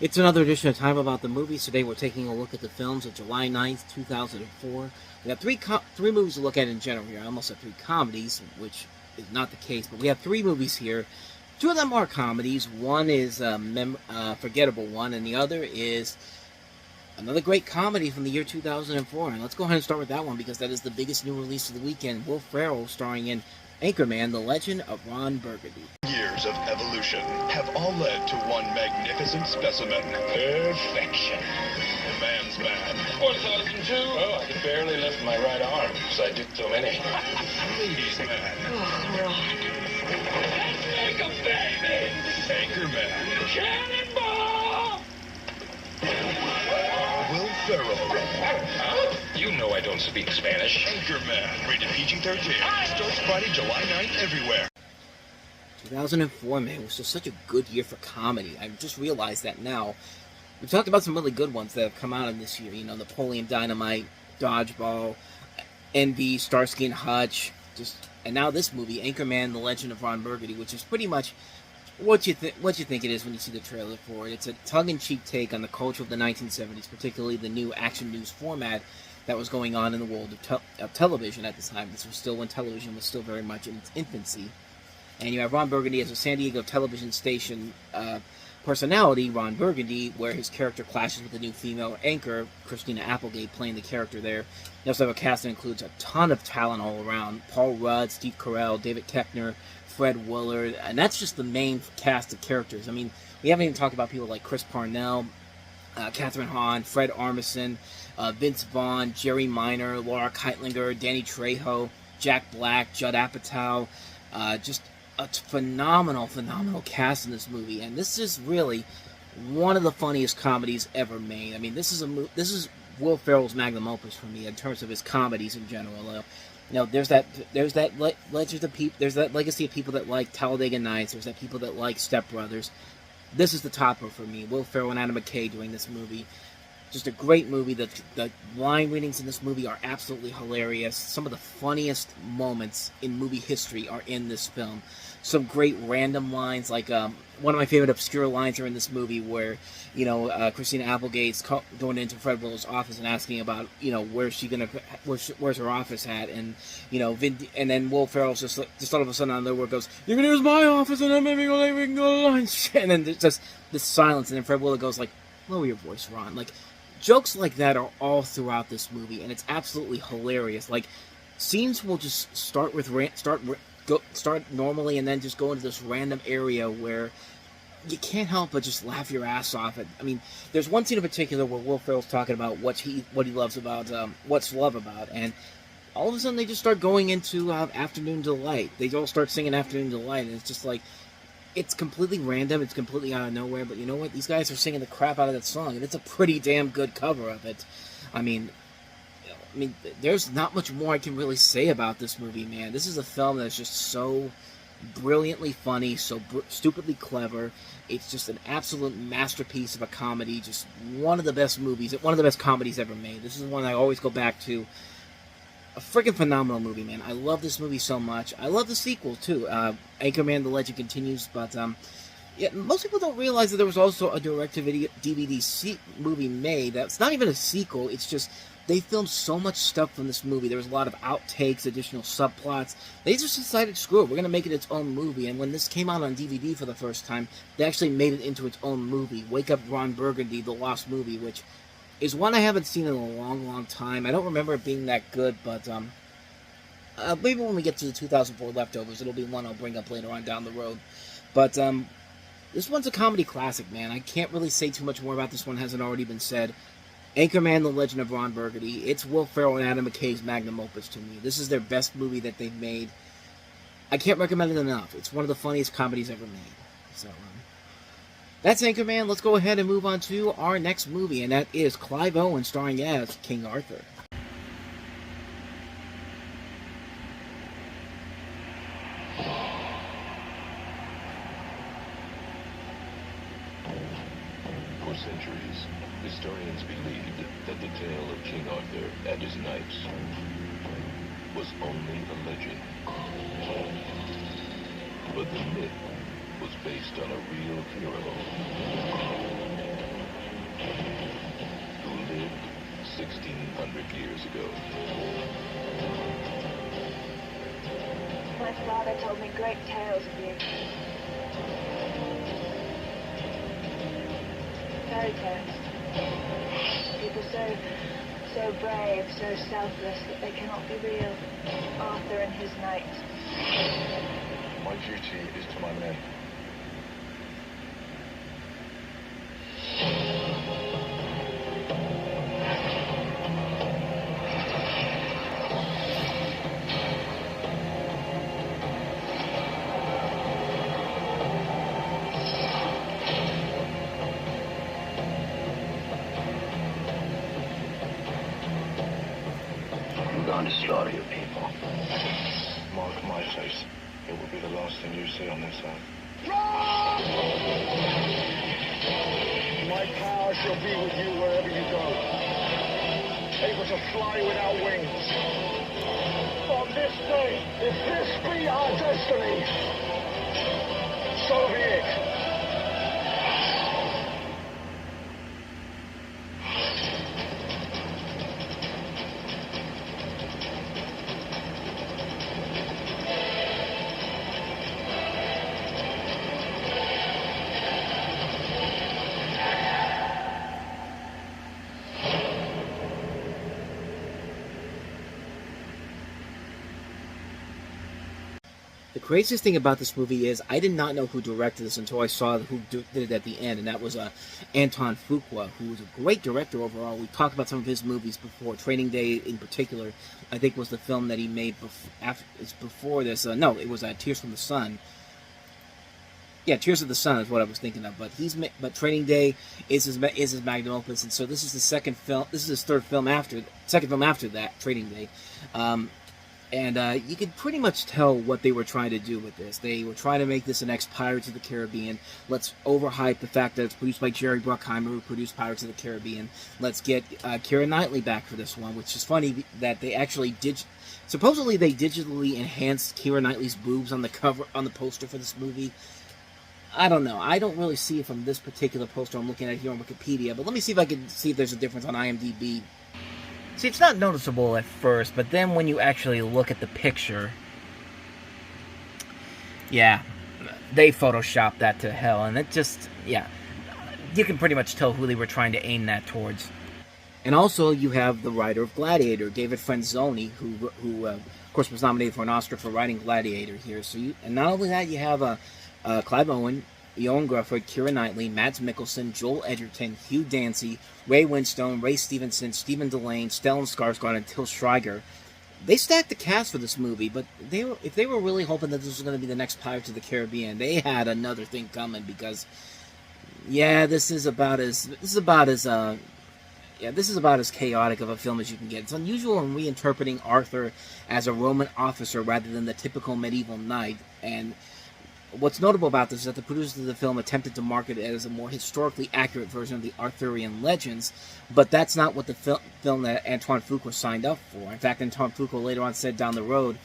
It's another edition of Time About the Movies. Today we're taking a look at the films of July 9th, 2004. We have three movies to look at in general here. I almost said three comedies, which is not the case, but we have three movies here. Two of them are comedies. One is a forgettable one, and the other is another great comedy from the year 2004. And let's go ahead and start with that one because that is the biggest new release of the weekend. Will Ferrell starring in Anchorman, The Legend of Ron Burgundy. Years of evolution have all led to one magnificent specimen. Perfection. A man's man. 1,002? Oh, I can barely lift my right arm because I did so many. Ladies' man. Oh, Ron. Let's make a baby! Anchorman. Cannonball! Will Ferrell. Huh? You know I don't speak Spanish. Anchorman. Rated PG-13. Starts Friday, July 9th everywhere. 2004, man, was just such a good year for comedy. I just realized that now. We've talked about some really good ones that have come out in this year. You know, Napoleon Dynamite, Dodgeball, Envy, Starsky and Hutch, and now this movie, Anchorman: The Legend of Ron Burgundy, which is pretty much what you think it is when you see the trailer for it. It's a tongue-in-cheek take on the culture of the 1970s, particularly the new action news format that was going on in the world of television at the time. This was still when television was still very much in its infancy. And you have Ron Burgundy as a San Diego television station personality, Ron Burgundy, where his character clashes with the new female anchor, Christina Applegate, playing the character there. You also have a cast that includes a ton of talent all around. Paul Rudd, Steve Carell, David Koechner, Fred Willard, and that's just the main cast of characters. I mean, we haven't even talked about people like Chris Parnell, Catherine Hahn, Fred Armisen, Vince Vaughn, Jerry Minor, Laura Keitlinger, Danny Trejo, Jack Black, Judd Apatow, just a phenomenal cast in this movie, and this is really one of the funniest comedies ever made. I mean, this is Will Ferrell's magnum opus for me in terms of his comedies in general. You know, there's that legacy of people that like Talladega Nights. There's that people that like Step Brothers. This is the topper for me. Will Ferrell and Adam McKay doing this movie. Just a great movie. The line readings in this movie are absolutely hilarious. Some of the funniest moments in movie history are in this film. Some great random lines, like one of my favorite obscure lines are in this movie where, you know, Christina Applegate's going into Fred Willard's office and asking about, you know, where's her office at, and, you know, and then Will Ferrell just all of a sudden out of nowhere goes, "You can use my office, and then maybe we can go to lunch," and then there's just this silence, and then Fred Willard goes like, "Lower your voice, Ron." Like, jokes like that are all throughout this movie, and it's absolutely hilarious. Like, scenes will just start normally and then just go into this random area where you can't help but just laugh your ass off. I mean, there's one scene in particular where Will Ferrell's talking about what he loves about what's love about, and all of a sudden they just start going into Afternoon Delight. They all start singing Afternoon Delight, and it's just like, it's completely random, it's completely out of nowhere, but you know what? These guys are singing the crap out of that song, and it's a pretty damn good cover of it. I mean, there's not much more I can really say about this movie, man. This is a film that's just so brilliantly funny, so stupidly clever. It's just an absolute masterpiece of a comedy, just one of the best comedies ever made. This is one I always go back to. A freaking phenomenal movie, man. I love this movie so much. I love the sequel, too. Anchorman: The Legend Continues, but yeah, most people don't realize that there was also a direct-to-video DVD movie made that's not even a sequel. It's just they filmed so much stuff from this movie. There was a lot of outtakes, additional subplots. They just decided, screw it, we're going to make it its own movie. And when this came out on DVD for the first time, they actually made it into its own movie. Wake Up Ron Burgundy, The Lost Movie, which is one I haven't seen in a long time. I don't remember it being that good, but maybe when we get to the 2004 leftovers, it'll be one I'll bring up later on down the road. But this one's a comedy classic, man. I can't really say too much more about this one, hasn't already been said. Anchorman: The Legend of Ron Burgundy. It's Will Ferrell and Adam McKay's magnum opus to me. This is their best movie that they've made. I can't recommend it enough. It's one of the funniest comedies ever made. So, that's Anchorman. Let's go ahead and move on to our next movie, and that is Clive Owen starring as King Arthur. For centuries, historians believed that the tale of King Arthur and his knights was only a legend. But the myth was based on a real hero who lived 1,600 years ago. My father told me great tales of you. Fairy tales. People so brave, so selfless that they cannot be real. Arthur and his knights. My duty is to my men. I'm going to slaughter you people. Mark my face. It will be the last thing you see on this earth. My power shall be with you wherever you go. Able to fly without wings. On this day, if this be our destiny, so be it. The craziest thing about this movie is I did not know who directed this until I saw who did it at the end, and that was Anton Fuqua, who was a great director overall. We talked about some of his movies before. Training Day, in particular, I think was the film that he made before this. No, it was Tears from the Sun. Yeah, Tears of the Sun is what I was thinking of. But Training Day is his magnum opus, and so this is the second film. This is his second film after that, Training Day. And you could pretty much tell what they were trying to do with this. They were trying to make this the next Pirates of the Caribbean. Let's overhype the fact that it's produced by Jerry Bruckheimer, who produced Pirates of the Caribbean. Let's get Keira Knightley back for this one, which is funny that they actually supposedly they digitally enhanced Keira Knightley's boobs on the cover, on the poster for this movie. I don't know. I don't really see it from this particular poster I'm looking at here on Wikipedia, but let me see if I can see if there's a difference on IMDb. See, it's not noticeable at first, but then when you actually look at the picture, yeah, they photoshopped that to hell, and it just, yeah, you can pretty much tell who they were trying to aim that towards. And also, you have the writer of Gladiator, David Franzoni, who of course, was nominated for an Oscar for writing Gladiator here. And not only that, you have Clive Owen, Eoin Grufford, Keira Knightley, Mads Mikkelsen, Joel Edgerton, Hugh Dancy, Ray Winstone, Ray Stevenson, Stephen Delane, Stellan Skarsgård, and Til Schreiber. They stacked the cast for this movie, but if they were really hoping that this was going to be the next Pirates of the Caribbean, they had another thing coming because, yeah, this is about as chaotic of a film as you can get. It's unusual in reinterpreting Arthur as a Roman officer rather than the typical medieval knight, and what's notable about this is that the producers of the film attempted to market it as a more historically accurate version of the Arthurian legends, but that's not what the film that Antoine Fuqua signed up for. In fact, Antoine Fuqua later on said down the road,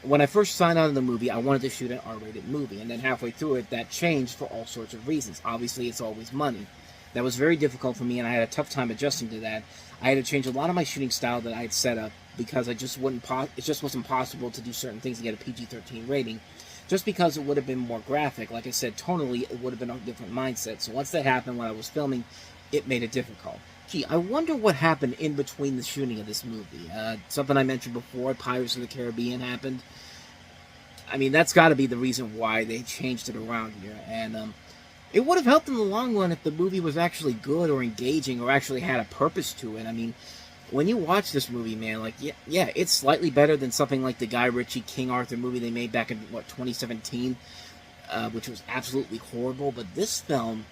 when I first signed on to the movie, I wanted to shoot an R-rated movie, and then halfway through it, that changed for all sorts of reasons. Obviously, it's always money. That was very difficult for me, and I had a tough time adjusting to that. I had to change a lot of my shooting style that I had set up because it just wasn't possible to do certain things to get a PG-13 rating. Just because it would have been more graphic, like I said, tonally, it would have been a different mindset. So once that happened when I was filming, it made it difficult. Gee, I wonder what happened in between the shooting of this movie. Something I mentioned before, Pirates of the Caribbean happened. I mean, that's got to be the reason why they changed it around here. And it would have helped in the long run if the movie was actually good or engaging or actually had a purpose to it. I mean, when you watch this movie, man, like, yeah, it's slightly better than something like the Guy Ritchie King Arthur movie they made back in, 2017, which was absolutely horrible. But this film,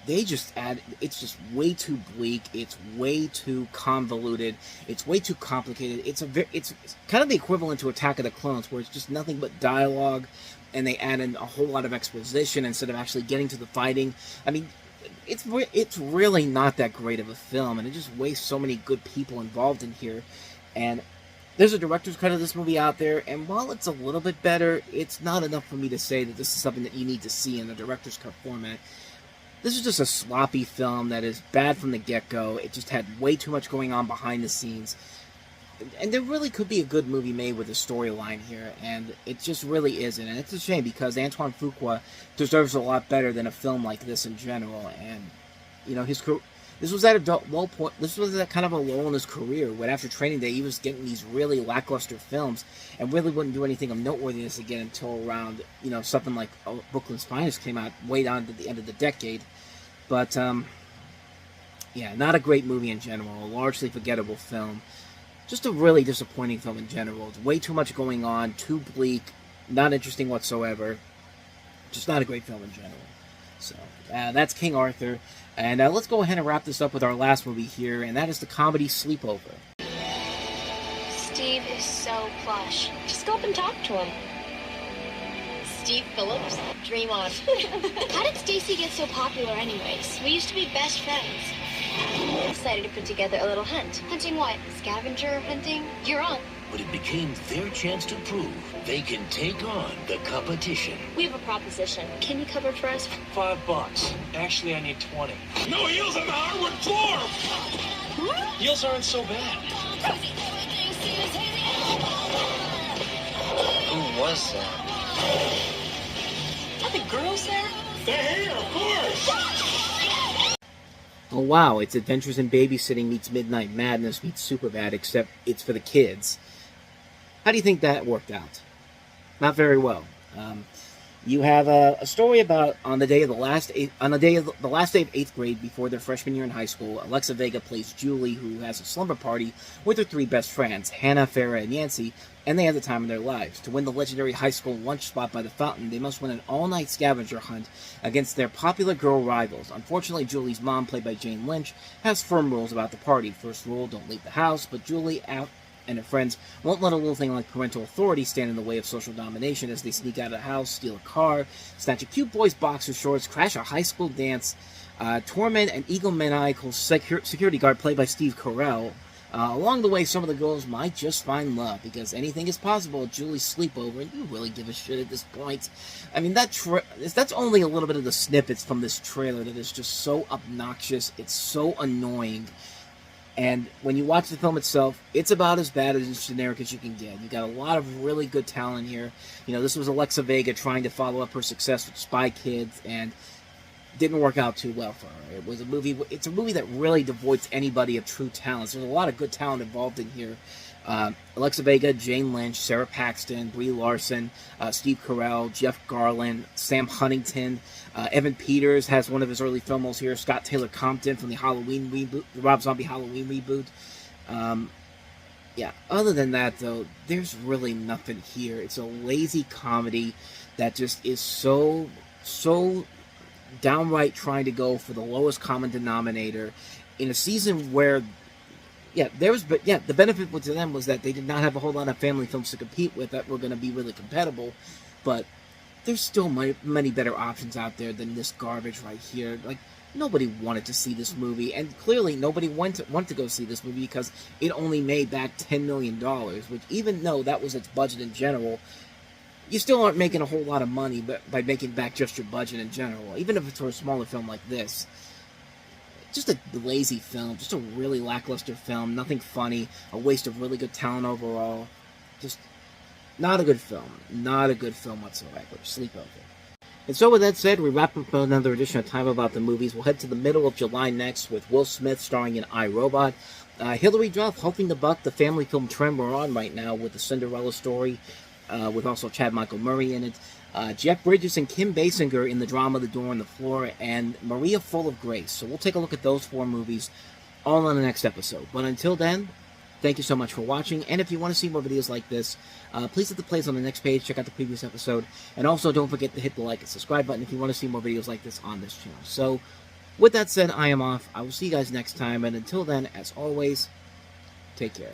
it's just way too bleak, it's way too convoluted, it's way too complicated. It's kind of the equivalent to Attack of the Clones, where it's just nothing but dialogue, and they add in a whole lot of exposition instead of actually getting to the fighting. I mean, it's really not that great of a film, and it just wastes so many good people involved in here. And there's a director's cut of this movie out there, and while it's a little bit better, it's not enough for me to say that this is something that you need to see in the director's cut format. This is just a sloppy film that is bad from the get-go. It just had way too much going on behind the scenes. And there really could be a good movie made with a storyline here, and it just really isn't. And it's a shame, because Antoine Fuqua deserves a lot better than a film like this in general. And, you know, this was at a low point. This was at kind of a lull in his career, when after Training Day, he was getting these really lackluster films, and really wouldn't do anything of noteworthiness again until around, you know, something like Brooklyn's Finest came out way down to the end of the decade. But, yeah, not a great movie in general. A largely forgettable film. Just a really disappointing film in general. It's way too much going on, too bleak, not interesting whatsoever. Just not a great film in general. So, that's King Arthur. And let's go ahead and wrap this up with our last movie here, and that is the comedy Sleepover. Steve is so plush. Just go up and talk to him. Steve Phillips? Dream on. How did Stacy get so popular anyways? We used to be best friends. I decided to put together a little hunt. Hunting what? Scavenger hunting? You're on. But it became their chance to prove they can take on the competition. We have a proposition. Can you cover for us? $5. Actually, I need 20. No heels on the hardwood floor! Heels aren't so bad. Who was that? Are the girls there? They're here, of course! Oh wow, it's Adventures in Babysitting meets Midnight Madness meets Superbad, except it's for the kids. How do you think that worked out? Not very well. You have a story about on the day of the last day of 8th grade before their freshman year in high school. Alexa Vega plays Julie, who has a slumber party with her 3 best friends, Hannah, Farrah, and Yancy, and they have the time of their lives. To win the legendary high school lunch spot by the fountain, they must win an all-night scavenger hunt against their popular girl rivals. Unfortunately, Julie's mom, played by Jane Lynch, has firm rules about the party. First rule, don't leave the house, but Julie and her friends won't let a little thing like parental authority stand in the way of social domination as they sneak out of the house, steal a car, snatch a cute boy's boxer shorts, crash a high school dance, torment an egomaniacal security guard played by Steve Carell. Along the way, some of the girls might just find love, because anything is possible at Julie's sleepover, and you really give a shit at this point. I mean, that's only a little bit of the snippets from this trailer that is just so obnoxious, it's so annoying. And when you watch the film itself, it's about as bad as generic as you can get. You got a lot of really good talent here. You know, this was Alexa Vega trying to follow up her success with Spy Kids, and didn't work out too well for her. It's a movie that really devoids anybody of true talent. There's a lot of good talent involved in here. Alexa Vega, Jane Lynch, Sarah Paxton, Brie Larson, Steve Carell, Jeff Garland, Sam Huntington, Evan Peters has one of his early film roles here, Scott Taylor Compton from the Halloween reboot, the Rob Zombie Halloween reboot. Yeah, other than that, though, there's really nothing here. It's a lazy comedy that just is so downright trying to go for the lowest common denominator in a season where, the benefit to them was that they did not have a whole lot of family films to compete with that were going to be really compatible, but there's still many better options out there than this garbage right here. Like, nobody wanted to see this movie, and clearly nobody wanted to go see this movie because it only made back $10 million, which, even though that was its budget in general, you still aren't making a whole lot of money by making back just your budget in general, even if it's for a smaller film like this. Just a lazy film, just a really lackluster film, nothing funny, a waste of really good talent overall. Just not a good film. Not a good film whatsoever. Sleepover. And so with that said, we wrap up another edition of Time About the Movies. We'll head to the middle of July next with Will Smith starring in I, Robot. Hilary Duff helping to buck the family film trend we're on right now with the Cinderella story, with also Chad Michael Murray in it. Jeff Bridges and Kim Basinger in the drama The Door on the Floor, and Maria Full of Grace. So we'll take a look at those 4 movies all on the next episode. But until then, thank you so much for watching, and if you want to see more videos like this, please hit the plays on the next page, check out the previous episode, and also don't forget to hit the like and subscribe button if you want to see more videos like this on this channel. So, with that said, I am off. I will see you guys next time, and until then, as always, take care.